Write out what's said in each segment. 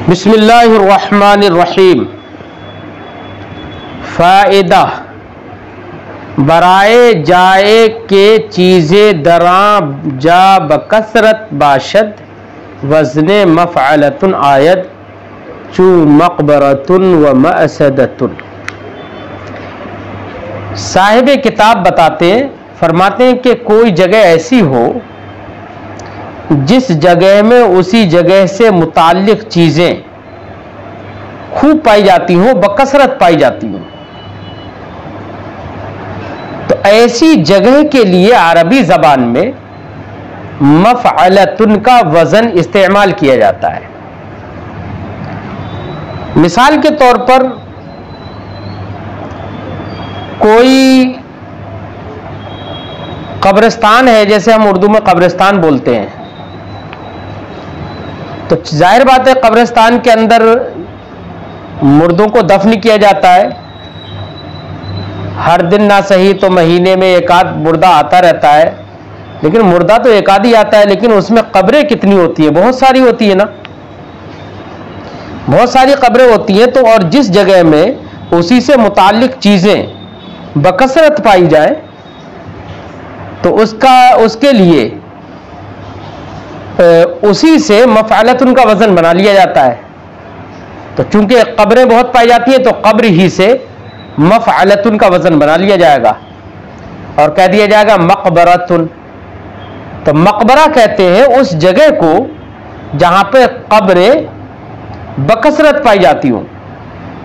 बिस्मिल्लाहिर्रहमानिर्रहीम। फ़ायदा बराए जाए के चीज़ें दरां जा बकसरत बाशद वज़ने मफ़अलतुन आयत चू मक़बरतुन व मअसदतुन। साहिब किताब बताते हैं, फरमाते हैं कि कोई जगह ऐसी हो जिस जगह में उसी जगह से मुताल्लिक चीज़ें खूब पाई जाती हों, बकसरत पाई जाती हों, तो ऐसी जगह के लिए अरबी ज़बान में मफ़अलतुन का वज़न इस्तेमाल किया जाता है। मिसाल के तौर पर कोई कब्रिस्तान है, जैसे हम उर्दू में कब्रिस्तान बोलते हैं, तो जाहिर बात है कब्रिस्तान के अंदर मुर्दों को दफन किया जाता है। हर दिन ना सही तो महीने में एक आध मुर्दा आता रहता है, लेकिन मुर्दा तो एक आध ही आता है, लेकिन उसमें कब्रें कितनी होती है, बहुत सारी होती है ना, बहुत सारी कब्रें होती हैं। तो और जिस जगह में उसी से मुताल्लिक चीजें बकसरत पाई जाए तो उसके लिए उसी से मफ़अलतुन का वजन बना लिया जाता है। तो चूंकि कब्रें बहुत पाई जाती हैं तो कब्र ही से मफ़अलतुन का वजन बना लिया जाएगा और कह दिया जाएगा मक़बरतुन। तो मकबरा कहते हैं उस जगह को जहां पे कब्रें बकसरत पाई जाती हों।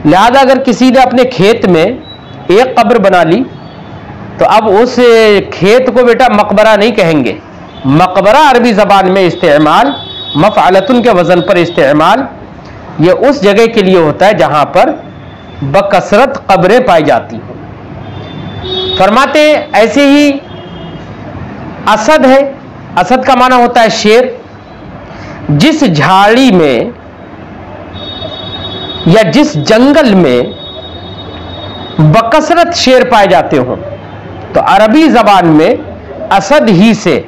लिहाजा अगर किसी ने अपने खेत में एक कब्र बना ली तो अब उस खेत को बेटा मकबरा नहीं कहेंगे। मकबरा अरबी ज़बान में इस्तेमाल मफ़अलतुन के वज़न पर इस्तेमाल ये उस जगह के लिए होता है जहां पर बकसरत कब्रें पाई जाती हैं। फरमाते ऐसे ही असद है, असद का माना होता है शेर। जिस झाड़ी में या जिस जंगल में बकसरत शेर पाए जाते हों तो अरबी ज़बान में असद ही से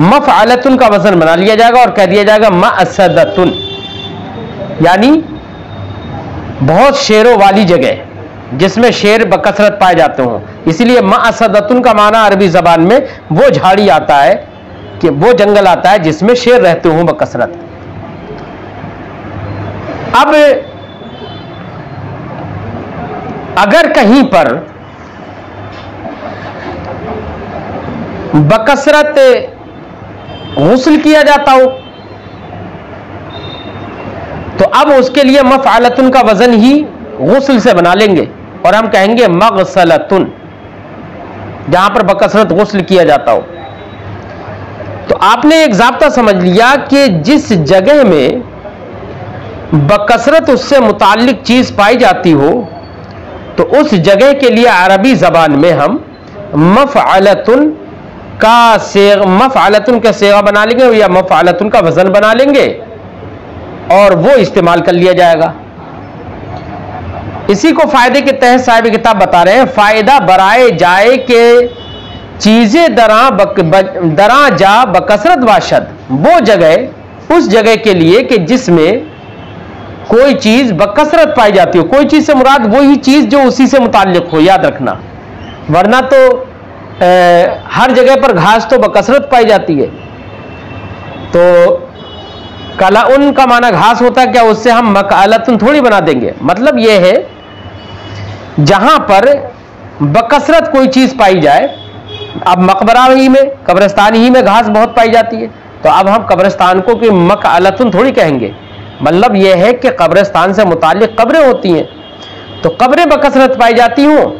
मफ़अलतुन का वज़न बना लिया जाएगा और कह दिया जाएगा मअसदतुन, यानी बहुत शेरों वाली जगह जिसमें शेर बकसरत पाए जाते हों। इसीलिए मअसदतुन का माना अरबी ज़बान में वो झाड़ी आता है कि वो जंगल आता है जिसमें शेर रहते हों बकसरत। अब अगर कहीं पर बकसरत गुस्ल किया जाता हो तो अब उसके लिए मफ़अलतुन का वजन ही गुस्ल से बना लेंगे और हम कहेंगे मग़सलतुन, जहां पर बकसरत गुस्ल किया जाता हो। तो आपने एक ज़ाब्ता समझ लिया कि जिस जगह में बकसरत उससे मुताल्लिक चीज पाई जाती हो तो उस जगह के लिए अरबी ज़बान में हम मफ़अलतुन का सेगा बना लेंगे या मफ़अलतुन का वजन बना लेंगे और वो इस्तेमाल कर लिया जाएगा। इसी को फायदे के तहत साहिब किताब बता रहे हैं, फायदा बराए जाए के चीजें दरां जा बकसरत बाशद, वो जगह उस जगह के लिए कि जिसमें कोई चीज बकसरत पाई जाती हो। कोई चीज से मुराद वही चीज जो उसी से मुताल्लिक हो, याद रखना, वरना तो हर जगह पर घास तो बकसरत पाई जाती है। तो कलाउन का माना घास होता है क्या, उससे हम मक़अलतुन थोड़ी बना देंगे। मतलब यह है जहां पर बकसरत कोई चीज पाई जाए। अब मकबरा ही में, कब्रिस्तान ही में घास बहुत पाई जाती है, तो अब हम कब्रिस्तान को कि मक़अलतुन थोड़ी कहेंगे। मतलब यह है कि कब्रिस्तान से मुताल्लिक कब्रें होती हैं, तो कब्रें बकसरत पाई जाती हों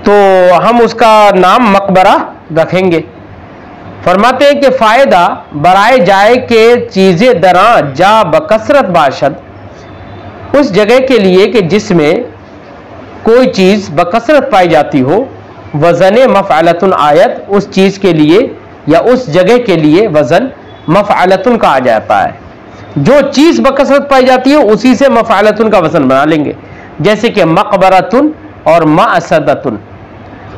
तो हम उसका नाम मकबरा रखेंगे। फरमाते हैं कि फायदा बराए जाए के चीजें दरां जा बकसरत बाशद, उस जगह के लिए कि जिसमें कोई चीज बकसरत पाई जाती हो, वजन मफ़अलतुन आयत, उस चीज के लिए या उस जगह के लिए वजन मफ़अलतुन का आ जाता है। जो चीज बकसरत पाई जाती है उसी से मफ़अलतुन का वजन बना लेंगे। जैसे कि मक़बरतुन और मअसदतुन।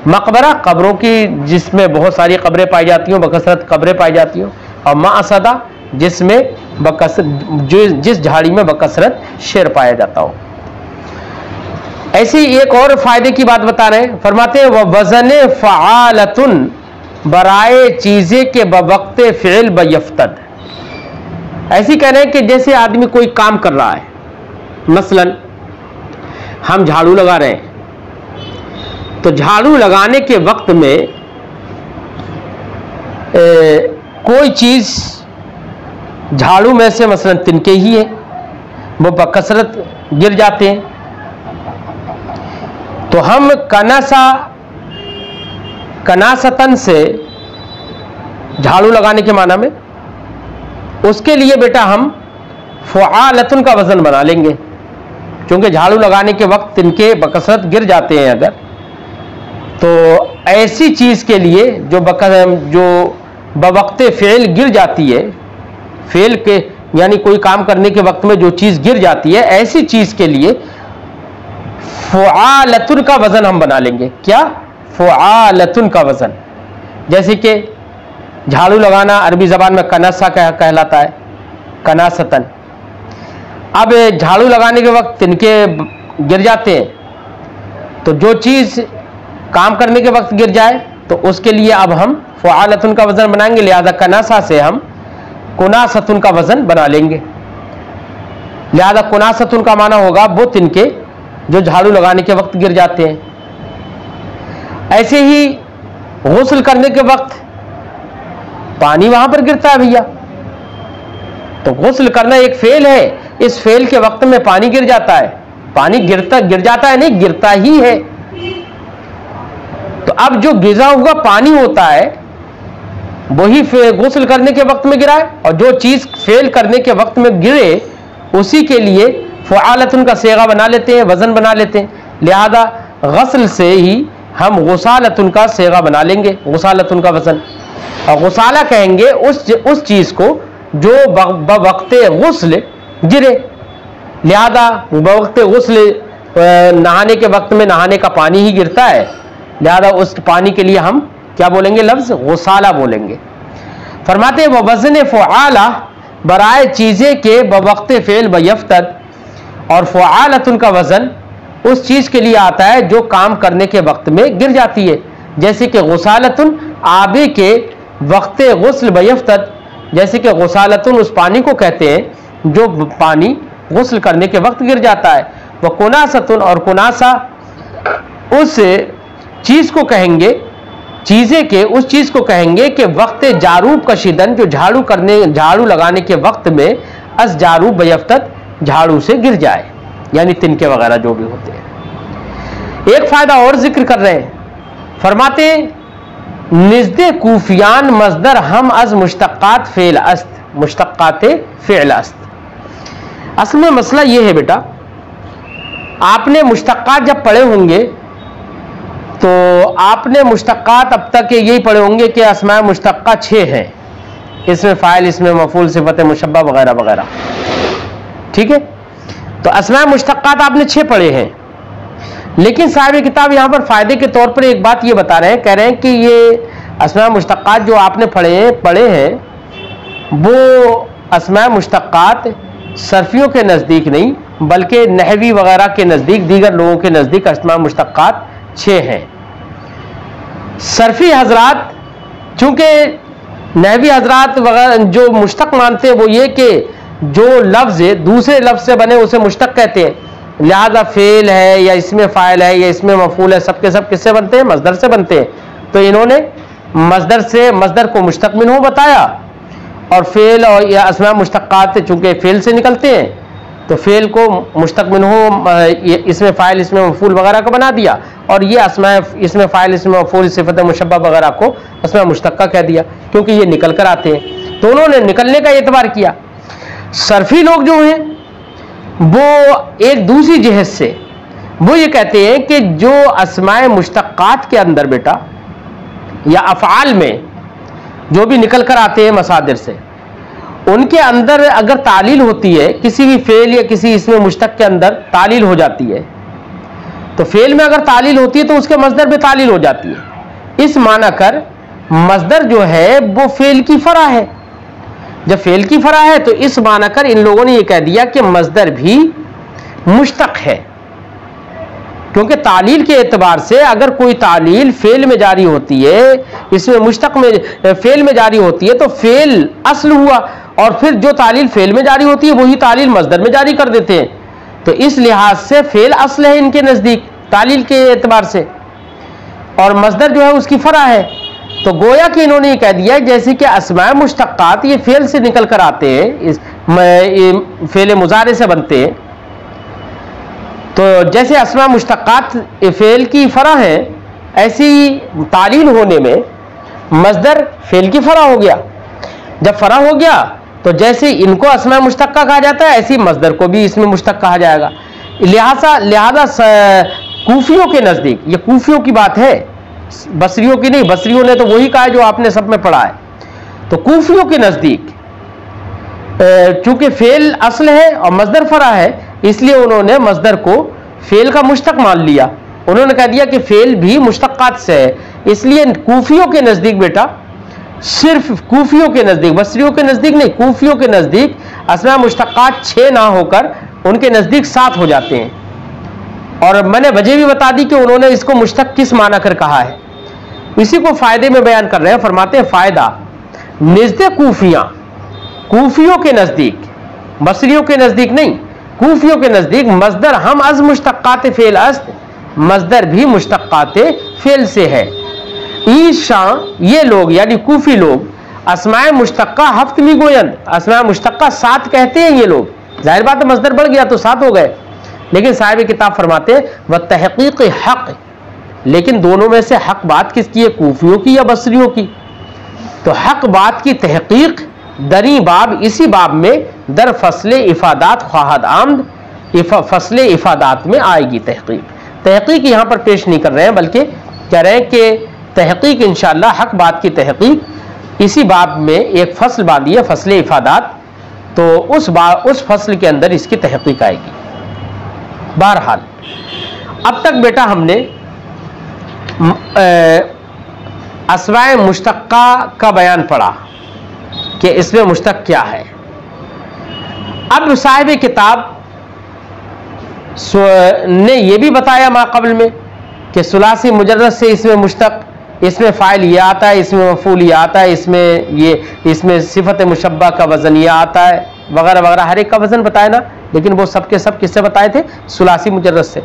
मकबरा कब्रों की जिसमें बहुत सारी कब्रें पाई जाती हों, बकसरत कब्रें पाई जाती हों, और मअसदा जिसमें जिस झाड़ी में बकसरत शेर पाया जाता हो। ऐसी एक और फायदे की बात बता रहे हैं, फरमाते हैं वह वजन फ़आलतुन बराए चीज़े के बवक्ते फ़िल बयफ्तद। ऐसी कह रहे हैं कि जैसे आदमी कोई काम कर रहा है, मसलन हम झाड़ू लगा रहे हैं, तो झाड़ू लगाने के वक्त में कोई चीज़ झाड़ू में से मसलन तिनके ही है, वो बकसरत गिर जाते हैं, तो हम कनासतन से झाड़ू लगाने के माना में उसके लिए बेटा हम फ़आलतुन का वजन बना लेंगे, क्योंकि झाड़ू लगाने के वक्त तिनके बकसरत गिर जाते हैं अगर, तो ऐसी चीज के लिए जो बवक्ते फ़िल गिर जाती है, फ़िल के यानी कोई काम करने के वक्त में जो चीज गिर जाती है, ऐसी चीज के लिए फ़आलतुन का वजन हम बना लेंगे। क्या? फ़आलतुन का वजन। जैसे कि झाड़ू लगाना अरबी जबान में कनासा कहलाता है, कनासतन। अब झाड़ू लगाने के वक्त तिनके गिर जाते हैं, तो जो चीज काम करने के वक्त गिर जाए तो उसके लिए अब हम फ़आलतुन का वजन बनाएंगे, लिहाजा कनासा से हम कुनासतुन का वजन बना लेंगे। लिहाजा कुनासतुन का माना होगा वो तिनके जो झाड़ू लगाने के वक्त गिर जाते हैं। ऐसे ही गुस्ल करने के वक्त पानी वहां पर गिरता है भैया, तो गुस्ल करना एक फेल है, इस फेल के वक्त में पानी गिर जाता है, पानी गिर जाता है नहीं, गिरता ही है। तो अब जो गिरा हुआ पानी होता है वही गुस्ल करने के वक्त में गिरा है, और जो चीज फेल करने के वक्त में गिरे उसी के लिए फ़आलतुन का सेगा बना लेते हैं, वजन बना लेते हैं। लिहाजा गस्ल से ही हम गुसालतुन का सेगा बना लेंगे, गुसालतुन का वजन। और गुसाला कहेंगे उस चीज को जो बवक्ते गुस्ल गिरे। लिहाजा बवक्ते गुस्ल नहाने के वक्त में नहाने का पानी ही गिरता है, लिहाजा उस पानी के लिए हम क्या बोलेंगे? लफ्ज गुसाला बोलेंगे। फरमाते हैं वह वजन फ़आला बराए चीज़े के बवक्ते फ़िल बयफ्तद, और फ़आलतुन का वजन उस चीज के लिए आता है जो काम करने के वक्त में गिर जाती है। जैसे कि गुसालतुन आबे के वक्ते गुस्ल बयफ्तद, जैसे कि गुसालतुन उस पानी को कहते हैं जो पानी गुस्ल करने के वक्त गिर जाता है। वह कुनासतुन, और कुनासा उस चीज को कहेंगे, चीजें के उस चीज को कहेंगे कि वक्त जारूब कशीदन, जो झाड़ू लगाने के वक्त में अस जारूब बयफ्तद झाड़ू से गिर जाए, यानी तिनके वगैरह जो भी होते हैं। एक फायदा और जिक्र कर रहे हैं, फरमाते निज़्दे कूफियान मजदर हम अज मुश्तक्कात फ़िल अस्त, मुश्तक्कात फ़िल अस्त। असल में मसला यह है बेटा, आपने मुश्तक्कात जब पढ़े होंगे तो आपने मुश्तक्कात अब तक यही पढ़े होंगे कि अस्माए मुश्तक्का 6 हैं, इसमें फ़ाइल, इसमें मफ़ूल, सिफ़त मुशब्बा वगैरह वगैरह, ठीक है। तो अस्माए मुश्तक्कात आपने 6 पढ़े हैं, लेकिन साहिब किताब यहां पर फायदे के तौर पर एक बात ये बता रहे हैं, कह रहे हैं कि ये अस्माए मुश्तक्कात जो आपने पढ़े हैं वो अस्माए मुश्तक्कात सर्फियों के नज़दीक नहीं बल्कि नहवी वगैरह के नज़दीक, दीगर लोगों के नज़दीक अस्माए मुश्तक्कात 6 हैं। सर्फी हजरात, चूंकि नहवी हजरात वगैरह जो मुश्तक मानते हैं वो ये कि जो लफ्ज दूसरे लफ्ज से बने उसे मुश्तक कहते हैं, लिहाजा फेल है या इसमें फाइल है या इसमें मफूल है, सबके सब किससे बनते हैं? मजदर से बनते हैं। तो इन्होंने मजदर को मुश्तक मिन्हू बताया, और फेल और या अस्मा मुश्तक्कात चूंकि फेल से निकलते हैं तो फेल को मुश्तक मिन्हू इसमें फाइल, इसमें मफूल वगैरह का बना दिया, और ये अस्मा इसमें फाइल, इसमें मफूल, सिफत मुशब्बा वगैरह को अस्मा मुश्तक्का कह दिया, क्योंकि ये निकल कर आते हैं। तो उन्होंने निकलने का एतबार किया। सर्फी लोग जो हैं वो एक दूसरी जिहत से वो ये कहते हैं कि जो अस्माए मुश्तक्कात के अंदर बेटा या अफ़आल में जो भी निकल कर आते हैं मसादिर से, उनके अंदर अगर तालील होती है, किसी भी फेल या किसी इसमें मुश्तक के अंदर तालील हो जाती है, तो फेल में अगर तालील होती है तो उसके मजदर में तालील हो जाती है। इस माना कर मजदर जो है वो फेल की फरा है, जब फेल की फरा है तो इस मानकर इन लोगों ने यह कह दिया कि मस्दर भी मुश्तक है, क्योंकि तालील के एतबार से अगर कोई तालील फेल में जारी होती है, इसमें मुश्तक में फेल में जारी होती है, तो फेल असल हुआ, और फिर जो तालील फेल में जारी होती है वही तालील मस्दर में जारी कर देते हैं। तो इस लिहाज से फेल असल है इनके नजदीक तालील के एतबार से, और मस्दर जो है उसकी फरा है। तो गोया कि इन्होंने ये कह दिया जैसे कि अस्माए मुश्तक्कात ये फेल से निकल कर आते हैं, इस फेल मुजारे से बनते हैं। तो जैसे अस्मा मुश्तक्कात फेल की फरा है, ऐसी तालील होने में मस्दर फेल की फरा हो गया। जब फरा हो गया तो जैसे इनको अस्मा मुश्तक्का कहा जाता है, ऐसी मस्दर को भी इसमें मुश्तक कहा जाएगा। लिहाजा कूफियों के नजदीक, ये कूफियों की बात है, बसरियों की नहीं, बसरियों ने तो वही कहा है जो आपने सब में पढ़ा है। तो कूफियों के नजदीक चूंकि फेल असल है और मस्दर फरा है, इसलिए उन्होंने मस्दर को फेल का मुश्तक मान लिया। उन्होंने कह दिया कि फेल भी मुश्तक्कात से है। इसलिए कूफियों के नजदीक बेटा, सिर्फ कूफियों के नजदीक, बसरियों के नजदीक नहीं, कूफियों के नजदीक अस्मा मुश्तक्कात 6 ना होकर उनके नजदीक 7 हो जाते हैं। और मैंने वजह भी बता दी कि उन्होंने इसको मुश्तक किस माना कर कहा है। इसी को फायदे में बयान कर रहे हैं। फरमाते हैं फायदा निज़्दे कूफियां, कूफियों के नजदीक, बसरियों के नजदीक नहीं, कूफियों के नजदीक मस्दर हम अज मुश्तक्कात फेल अस्त, मस्दर भी मुश्तक्कात फेल से है। ईशा ये लोग यानी कूफी लोग अस्माए मुश्तक्का हफ्त में गोयंद, अस्माए मुश्तक्का 7 कहते हैं ये लोग। जाहिर बात है मस्दर बढ़ गया तो 7 हो गए। लेकिन साहिब किताब फरमाते हैं व तहकीक हक, लेकिन दोनों में से हक बात किसकी है, कूफियों की या बसरियों की? तो हक बात की तहकीक दरी बाब, इसी बाब में दर फसले इफादात ख्वाहद आमद फसले इफादात में आएगी। तहकीक यहां पर पेश नहीं कर रहे हैं, बल्कि कह रहे हैं कि तहकीक इंशाअल्लाह हक बात की तहकीक इसी बाब में एक फसल बांधी है, फसले इफादात, तो उस फसल के अंदर इसकी तहकीक आएगी। बहरहाल अब तक बेटा हमने अस्माए मुश्तक्का का बयान पढ़ा कि इसमें मुश्तक क्या है। अब साहिब किताब ने यह भी बताया माक़बल में कि सुलासी मुजर्रद से इसमें मुश्तक, इसमें फ़ाइल ये आता है, इसमें मफ़ूल ये आता है, इसमें सिफ़त मुशब्बा का वज़न ये आता है, वगैरह वगैरह, हर एक का वज़न बताया ना। लेकिन वो सब के सब किससे बताए थे? सुलासी मुजर्रद से।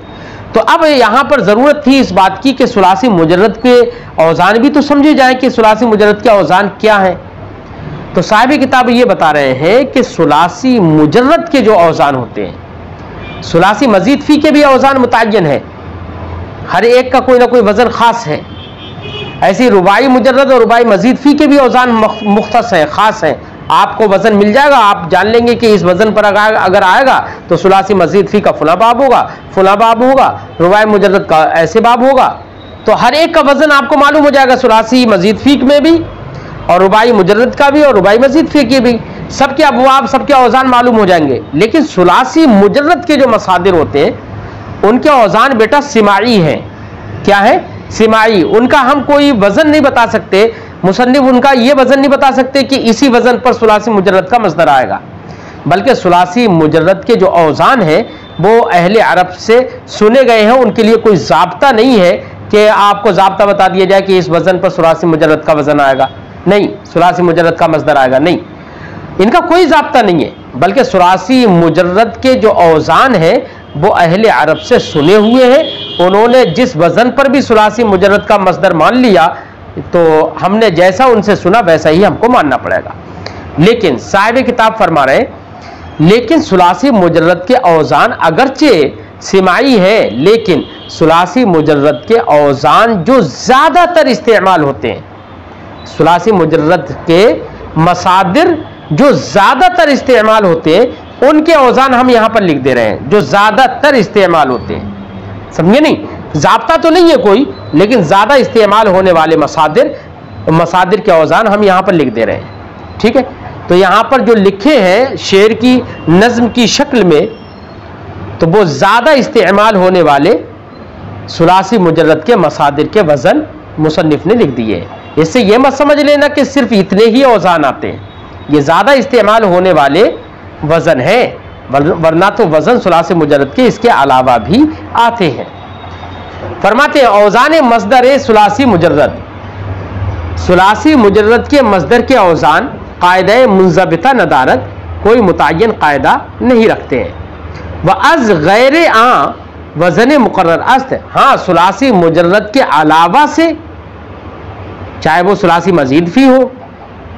तो अब यहाँ पर ज़रूरत थी इस बात की कि सुलासी मुजर्रद के औज़ान भी तो समझे जाए कि सुलासी मुजर्रद के औज़ान क्या है। तो साहिब किताब ये बता रहे हैं कि सुलासी मुजर्रद के जो औज़ान होते हैं, सुलासी मजीद फ़ी के भी औज़ान मुतय्यन है, हर एक का कोई ना कोई वज़न ख़ास है। ऐसी रुबाई मुजर्रद और रुबाई मजीद फ़ी के भी औज़ान मुख्तस हैं, ख़ास हैं। आपको वज़न मिल जाएगा, आप जान लेंगे कि इस वज़न पर अगर आएगा तो सुलासी मजीद फ़ी का फुला बाब होगा, फुला बाब होगा, रुबाई मुजर्रद का ऐसे बाब होगा। तो हर एक का वज़न आपको मालूम हो जाएगा, सुलासी मजीद फ़ी में भी और रुबाई मुजर्रद का भी और रुबाई मजीद फ़ी के भी, सबके अबवाब, सबके औज़ान मालूम हो जाएंगे। लेकिन सुलासी मुजर्रद के जो मसादिर होते हैं उनके औज़ान बेटा सिमाई हैं। क्या है? सिमाई। उनका हम कोई वज़न नहीं बता सकते, मुसन्निफ उनका ये वज़न नहीं बता सकते कि इसी वज़न पर सुलासी मुजर्रद का मस्दर आएगा, बल्कि सुलासी मुजर्रद के जो औज़ान हैं वो अहले अरब से सुने गए हैं। उनके लिए कोई ज़ाब्ता नहीं है कि आपको ज़ाब्ता बता दिया जाए कि इस वज़न पर सुलासी मुजर्रद का वज़न आएगा, नहीं, सुलासी मुजर्रद का मस्दर आएगा, नहीं, इनका कोई ज़ाब्ता नहीं है। बल्कि सुलासी मुजर्रद के जो औज़ान हैं वो अहले अरब से सुने हुए हैं। उन्होंने जिस वज़न पर भी सुलासी मुजर्रद का मस्दर मान लिया तो हमने जैसा उनसे सुना वैसा ही हमको मानना पड़ेगा। लेकिन साहिब किताब फरमा रहे हैं लेकिन सुलासी मुजर्रद के औज़ान अगरचे सिमाई है, लेकिन सुलासी मुजर्रद के औज़ान जो ज़्यादातर इस्तेमाल होते हैं, सुलासी मुजर्रद के मसादिर जो ज़्यादातर इस्तेमाल होते हैं उनके औज़ान हम यहाँ पर लिख दे रहे हैं, जो ज़्यादातर इस्तेमाल होते हैं। समझे नहीं? ज़ाब्ता तो नहीं है कोई, लेकिन ज़्यादा इस्तेमाल होने वाले मसादिर के औज़ान हम यहाँ पर लिख दे रहे हैं। ठीक है? तो यहाँ पर जो लिखे हैं शेर की नज़्म की शक्ल में, तो वो ज़्यादा इस्तेमाल होने वाले सुलासी मुजर्रद के मसादिर के वज़न मुसन्निफ ने लिख दिए। इससे यह मत समझ लेना कि सिर्फ इतने ही औज़ान आते हैं, ये ज्यादा इस्तेमाल होने वाले वजन है, वरना तो वजन सुलासी मुजर्रद के इसके अलावा भी आते हैं। फरमाते हैं औजान मसदर सुलासी मुजर्रद, सुलासी मुजर्रद के मसदर के औजान कायदा मुंज़बिता नदारत कोई मुतय्यन कायदा नहीं रखते हैं। व अज गैर आ वजन मुकर्रर अस्त, हाँ सुलासी मुजर्रद के अलावा से, चाहे वो सुलासी मजीद फी हो,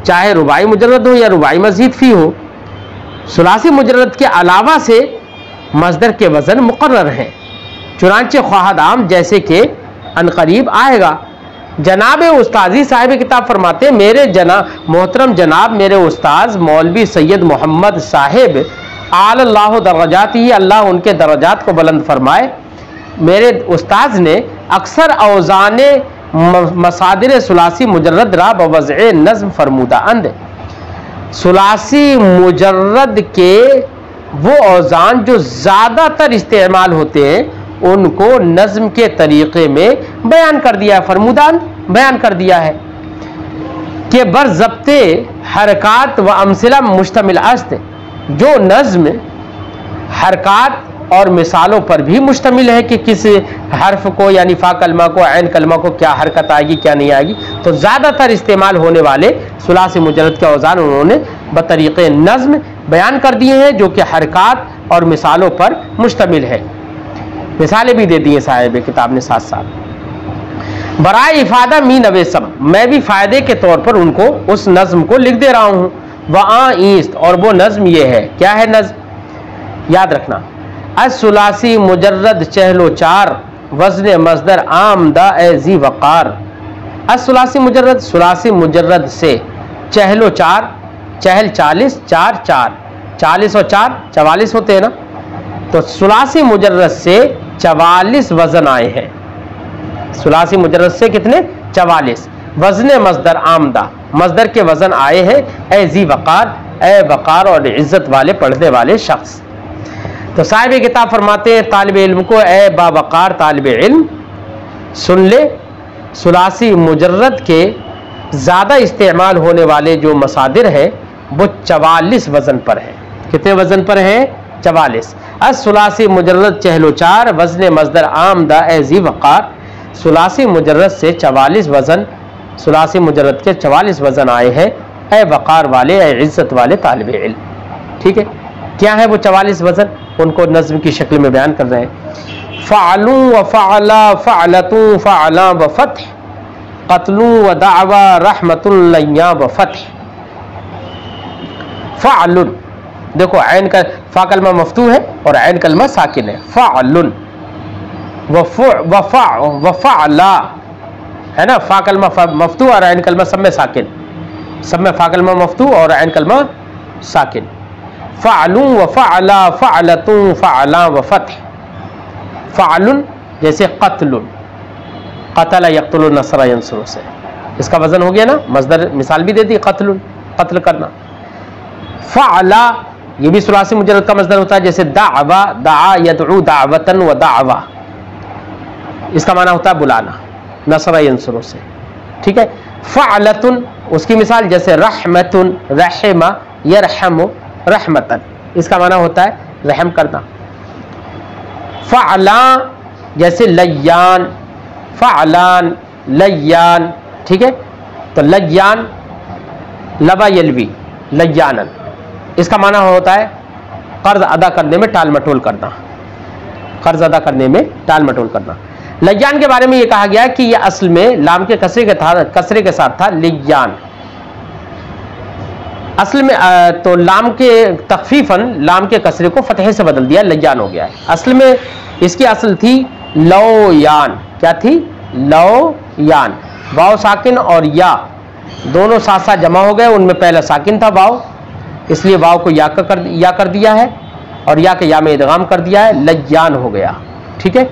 चाहे रुबाई मुजर्रद हो या रुबाई मजीद फी हो, सुलासी मुजर्रद के अलावा से मसदर के वजन मुकर्रर हैं। चुनांचे ख्वाहद आम जैसे कि अनकरीब आएगा। जनाब उस्ताजी साहिब किताब फरमाते मेरे मोहतरम जनाब मेरे उस्ताज मौलवी सैयद मोहम्मद साहिब आल्लाह दर्जात ही, अल्लाह उनके दर्जात को बुलंद फरमाए, मेरे उस्ताज ने अक्सर औजाने मसादिर सुलासी मुजर्रद रा बवज़े नज़्म फरमूदा अंद, सुलासी मुजर्रद के वो औजान जो ज़्यादातर इस्तेमाल होते हैं उनको नज़्म के तरीक़े में बयान कर दिया है, फरमूदान बयान कर दिया है कि बरज़ब्ते हरकात व अमसिला मुश्तमिल अस्त, जो नज़्म हरकात और मिसालों पर भी मुश्तमिल है कि किस हर्फ को यानी फ़ा कलमा को ऐन कलमा को क्या हरकत आएगी क्या नहीं आएगी, तो ज़्यादातर इस्तेमाल होने वाले सुलासी मुजर्रद के औज़ान उन्होंने बतरीक़े नज़्म बयान कर दिए हैं जो कि हरकात और मिसालों पर मुश्तमिल है। मिसालें भी दे दी हैं साहिब किताब ने साथ साथ। बराए इफादा मी नवेसम, मैं भी फ़ायदे के तौर पर उनको उस नज़्म को लिख दे रहा हूँ। वआ ईस्त, और वो नज़्म ये है, क्या है नज़्म याद रखना, असुलासी मुजर्रद चहलो चार वज़न मसदर आमदा ए जी वक़ार। असुलासी मुजर्रद, सुलासी मुजर्रद से चहलो चार, चहल 40, चार चार, 40 और 4 44 होते हैं ना, तो सुलासी मुजर्रद से 44 वज़न आए हैं। सुलासी मुजर्रद से कितने 44, वज़न मसदर आमदा, मसदर के वज़न आए हैं ए जी वक़ार, ए वक़ार और इज़्ज़त वाले पढ़ने वाले शख्स। तो साहिब किताब फरमाते हैं तालिब इल्म को ए बावक़ार तालिब इल्म सुन ले, सुलासी मुजर्रद के ज़्यादा इस्तेमाल होने वाले जो मसादिर हैं वो 44 वज़न पर हैं। कितने वज़न पर हैं 44। अस सुलासी मुजर्रद चहलो चार वज़न मसदर आमदा ए जी वक़ार, सुलासी मुजर्रद से 44 वज़न, सुलासी मुजर्रद के 44 वज़न आए हैं ए वक़ार वाले, ए इज़्ज़त वाले तालिब इल्म। ठीक है, क्या है वो 44 वज़न, उनको नज़्म की शक्ल में बयान कर रहे हैं। फ़अलू व फ़अला फ़अलतू फ़अला व फ़त्ह, क़त्लू व दावा रहमतुल लय्या व फ़त्ह। फ़अलुन, देखो ऐन का फ़ा कलमा मफ्तू है और ऐन कलमा साकिन है। फ़अलुन व फ़अला है ना, फ़ा कलमा मफ्तू और ऐन कलमा सब में साकिन, सब में फ़ा कलमा मफ्तू और ऐन कलमा साकिन। फ़अलू व फ़अला फ़अलतू फ़अला व फ़त्ह। फ़अलुन जैसे क़त्लुन, क़तल यक़्तुलु नसर यंसुरु से, इसका वज़न हो गया ना, मसदर मिसाल भी दे दी क़त्लुन, क़त्ल करना। फ़अला ये भी सुलासी मुजर्रद का मसदर होता है, जैसे दावा, दाआ यदउ दावतन व दावा, इसका माना होता है बुलाना, नसर यंसुरु से। ठीक है, फ़अलतुन उसकी मिसाल जैसे रहमतुन, रहमा यरहमु रहमतन, इसका माना होता है रहम करना। फ़अला जैसे लय्यान, फ़अलान लय्यान। ठीक है, तो लय्यान लबा यलवी लय्यानन, इसका माना होता है कर्ज अदा करने में टाल मटोल करना, कर्ज अदा करने में टाल मटोल करना। लय्यान के बारे में ये कहा गया कि यह असल में लाम के कसरे के साथ था लिय्यान, असल में तो लाम के तखफीफन लाम के कसरे को फतहे से बदल दिया, लय्यान हो गया है। असल में इसकी असल थी लौयान, क्या थी लौयान, वाव साकिन और या दोनों साथ साथ जमा हो गए, उनमें पहला साकिन था वाव, इसलिए वाव को या कर दिया है और या के या में इदगाम कर दिया है, लय्यान हो गया। ठीक है,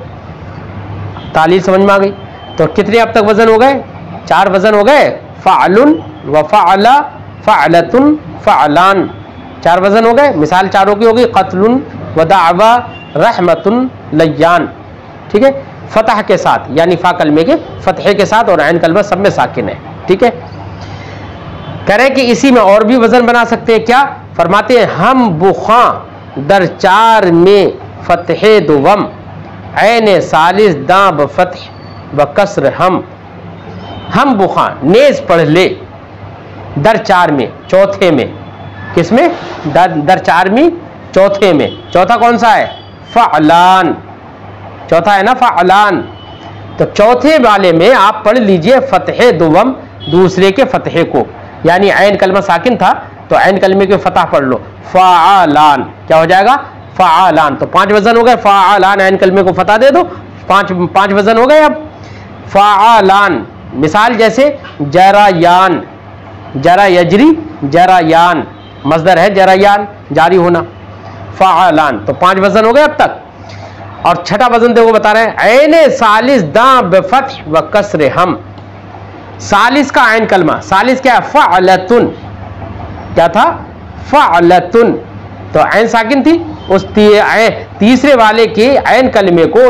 तालील समझ में आ गई। तो कितने अब तक वजन हो गए 4 वजन हो गए, फ़अलुन व फ़अला फ़अलतुन फ़अलान, 4 वजन हो गए। मिसाल चारों की होगी क़त्लुन व दावा रहमतुन लय्यान। ठीक है, फतह के साथ यानी फ़ा कलमे के फतहे के साथ और ऐन कलमा सब में साकिन है। ठीक है, कह रहे कि इसी में और भी वजन बना सकते हैं। क्या फरमाते हैं, हम बुखा दर 4 में फतहे दुवम ऐन सालिस दां ब फतह व कसर हम बुखा नेज पढ़ ले दर 4 में चौथे में, किसमें? दर 4 में चौथे में। चौथा कौन सा है? फ़अलान, चौथा है ना फ़अलान। तो चौथे वाले में आप पढ़ लीजिए फतहे दुवम, दूसरे के फतहे को, यानी ऐन कलमा साकिन था तो ऐन कलमे के फतह पढ़ लो, फ़अलान। क्या हो जाएगा? फ़अलान। तो 5 वजन हो गए। फ़अलान ऐन कलमे को फतह दे दो, 5 वजन हो गए। अब फ़अलान मिसाल जैसे जरायान, जरा यजरी जरायान, मस्दर है जरायान, जारी होना, फ़अलान। तो 5 वजन हो गए अब तक। और छठा वजन देखो बता रहे हैं, ऐने सालिस दां बिफ़त्ह व कसर हम। सालिस का ऐन कलमा, सालिस क्या है? फ़अलतुन। क्या था? फ़अलतुन। तो ऐन साकिन थी, उस तीसरे वाले के ऐन कलमे को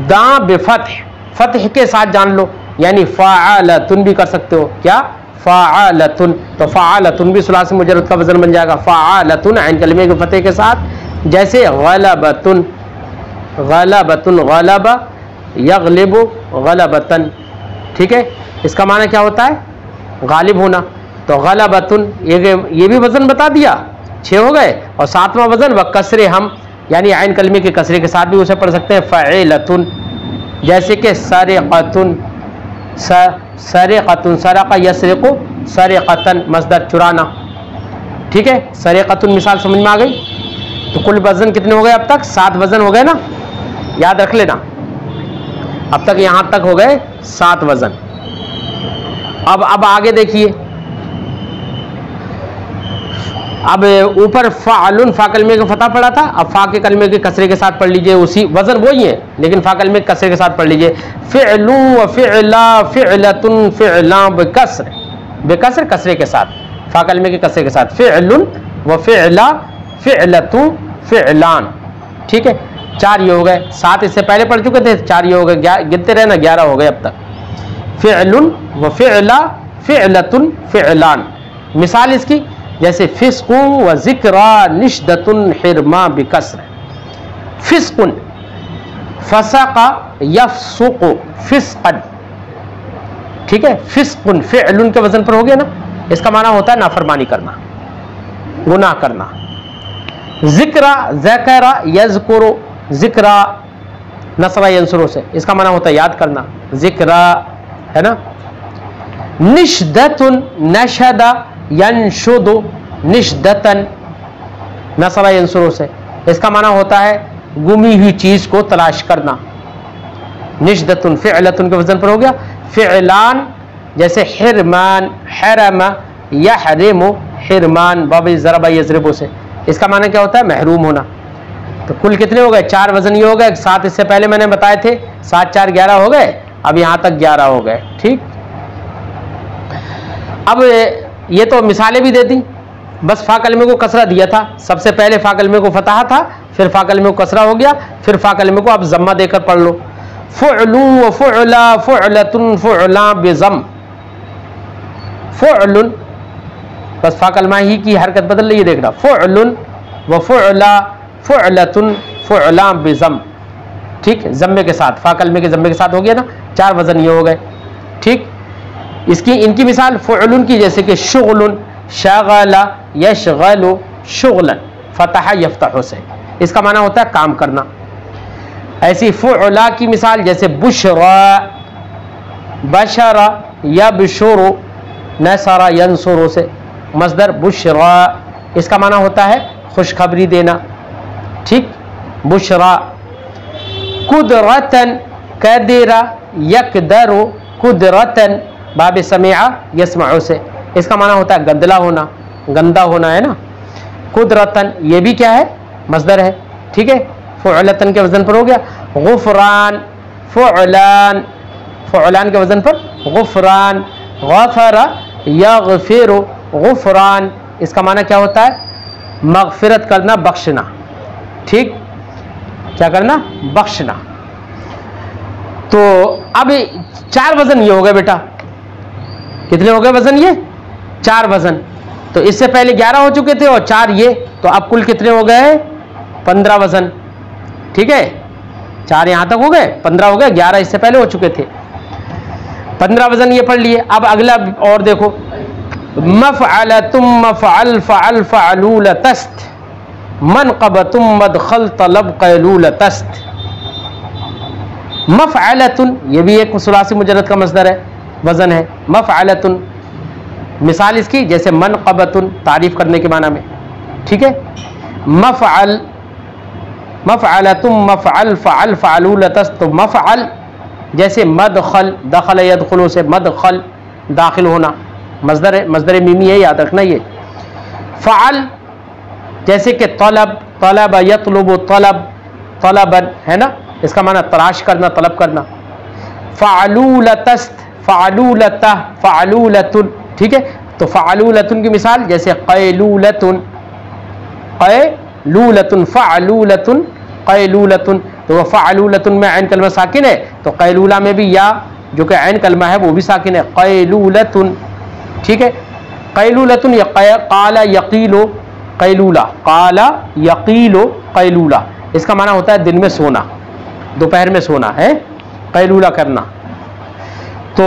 दां बिफ़त्ह, फतह के साथ जान लो, यानी फ़अलतुन भी कर सकते हो। क्या? फ़अलतुन। तो फ़अलतुन भी सुलासी मुजर्रद का वजन बन जाएगा, फ़अलतुन ऐन कलमे के फतह के साथ। जैसे गलबतुन, गलबतुन, गलबा यगलिबु गलबतन। ठीक है, इसका माना क्या होता है? गालिब होना। तो गलबतुन ये भी वजन बता दिया, 6 हो गए। और 7वां वजन व कसरे हम, यानी ऐन कलमे के कसरे के साथ भी उसे पढ़ सकते हैं, फ़अलतुन। जैसे कि सरिक़तुन, सरिक़तुन, सरक़ा यसरिक़ु सरिक़तन, मस्दर चुराना। ठीक है, सरिक़तुन मिसाल समझ में आ गई। तो कुल वजन कितने हो गए अब तक? 7 वजन हो गए ना, याद रख लेना। अब तक यहां तक हो गए 7 वजन। अब आगे देखिए, अब ऊपर फ़अलुन फ़ा कलमे का फतह पड़ा था, अब फ़ा के कलमे के कसरे के साथ पढ़ लीजिए, उसी वजन वही है लेकिन फ़ा कलमे के कसरे के साथ पढ़ लीजिए। फ़िअलु व फ़िअला फ़िअलतुन फ़िअला बिकस्र, बेकस्र कसरे के साथ, फ़ा कलमे के कसरे के साथ, फ़िअलुन व फ़िअला फ़िअलतु फ़िअलान। ठीक है, 4 ये हो गए। 7 इससे पहले पढ़ चुके थे, 4 ये हो गए, गिनते रहना, 11 हो गए अब तक। फ़िअलुन व फ़िअला फ़िअलतुन फ़िअलान। मिसाल इसकी जैसे फ़िस्क़ु व ज़िक्रा निश्दतुन हिरमा बिकस्र। फ़िस्क़ुन, फ़सक़ा यफ़्सुक़ु फ़िस्क़न। ठीक है, फ़िस्क़ुन फ़िअलुन के वजन पर हो गया ना, इसका माना होता है नाफरमानी करना, गुनाह करना। ज़िक्रा ज़करा यज़कुरु, ज़िक्रा नसरा यंसुरु से, इसका माना होता है याद करना, ज़िक्रा है ना। निश्दतुन नशदा यंशुदु निश्दतन, नसरा यंसुरु से, इसका माना होता है गुमी हुई चीज को तलाश करना। निश्दतुन फ़िअलतुन के वजन पर हो गया। फ़िअलान जैसे हिरमान, हरमा यहरिमु हिरमान, बाबी ज़रबा यज़रिबु से, इसका माना क्या होता है? महरूम होना। तो कुल कितने हो गए? 4 वजन ये हो गए। 7 इससे पहले मैंने बताए थे, 7 4 11 हो गए। अब यहां तक 11 हो गए। ठीक, अब ये तो मिसालें भी दे दी, बस फ़ा कलमे को कसरा दिया था। सबसे पहले फ़ा कलमे को फतहा था, फिर फ़ा कलमे को कसरा हो गया, फिर फ़ा कलमे को आप ज़म्मा देकर पढ़ लो। फ़ुअलु व फ़ुअला फ़ुअलतुन फ़ुअला बिज़म। फ़ुअलुन, बस फ़ा कलमा ही की हरकत बदल रही है, देखना। फ़ुअलुन व फ़ुअला फ़ुअलतुन फ़ुअला बिज़म। ठीक, ज़म्मे के साथ, फ़ा कलमे के ज़म्मे के साथ हो गया ना, 4 वजन ये हो गए। ठीक, इनकी मिसाल फ़ुअलुन की जैसे कि शुग़लुन, शग़ला यशग़लु शुग़लन, फ़तह यफ़तहु से, इसका माना होता है काम करना। ऐसी फ़ुअला की मिसाल जैसे बुशरा, बशरा यबशुरु, नसरा यंसुरु से, मस्दर बुशरा, इसका माना होता है खुशखबरी देना। ठीक, बुशरा। कुदरतन कदरा यकदरु कुदरतन, बाब समिआ यस्मउ से, इसका माना होता है गंदला होना, गंदा होना है ना। कुदरतन ये भी क्या है? मस्दर है। ठीक है, फ़ुअलतन के वजन पर हो गया। गुफ़रान फ़ुअलान, फ़ुअलान के वजन पर गुफ़रान। गफ़रा यग़फ़िरु गुफ़रान, इसका माना क्या होता है? मग़फ़िरत करना, बख्शना। ठीक, क्या करना? बख्शना। तो अब 4 वजन ये हो गए बेटा। कितने हो गए वजन? ये 4 वजन। तो इससे पहले 11 हो चुके थे और 4 ये, तो अब कुल कितने हो गए? 15 वजन। ठीक है, 4 यहां तक हो गए, 15 हो गए, 11 इससे पहले हो चुके थे, 15 वजन ये पढ़ लिए। अब अगला और देखो, मफ़अलतुम मफ़अल फ़अल फ़अलूल तस्त, मनक़बतुम मदख़ल तलब क़ैलूल तस्त। मफ़अलतुन ये भी एक सुलासी मुजर्रद का मस्दर है, वजन है। मफ़अलतुन मिसाल इसकी जैसे मनक़बतुन तारीफ करने के माना में। ठीक है, मफ़अल मफ़अलतुम मफ़अल फ़अल फ़अलूल तस्त, तो मफ़अल जैसे मदख़ल, दख़ल यदख़ुलु से मदख़ल दाखिल होना, मस्दर है, मस्दर मीमी है, याद रखना ये। फ़अल जैसे कि तलब, तलब यतलुबु तलब, तलबन है ना, इसका माना तलाश करना, तलब करना। फ़अलूल तस्त, फ़अलूलतह, फ़अलूलतुन। ठीक है, तो फ़अलूलतुन की मिसाल जैसे क़ैलूलतुन, क़ैलूलतुन, फ़अलूलतुन, क़ैलूलतुन। तो वह फ़अलूलतुन में ऐन कलमा साकिन है, तो क़ैलूला में भी या जो कि ऐन कलमा है वो भी साकिन है, क़ैलूलतुन। ठीक है, क़ैलूलतुन या क़ाला यक़ीलु क़ैलूला, क़ाला यक़ीलु क़ैलूला, इसका माना होता है दिन में सोना, दोपहर में सोना है, क़ैलूला करना। तो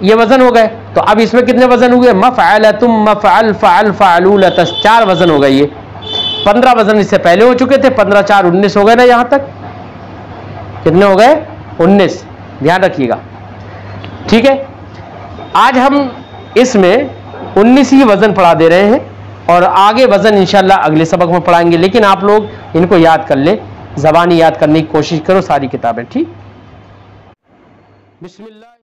ये वजन हो गए। तो अब इसमें कितने वजन हुए? मफ़अलतुम मफ़अल फ़अल फ़अलूल तस्त, 4 वजन हो गए ये। 15 वजन इससे पहले हो चुके थे, 15 4 19 हो गए ना, यहां तक कितने हो गए? 19, ध्यान रखिएगा। ठीक है, आज हम इसमें 19 ही वजन पढ़ा दे रहे हैं और आगे वजन इंशाल्लाह अगले सबक में पढ़ाएंगे, लेकिन आप लोग इनको याद कर ले, ज़बानी याद करने की कोशिश करो सारी किताबें। ठीक, बिस्मिल्लाह।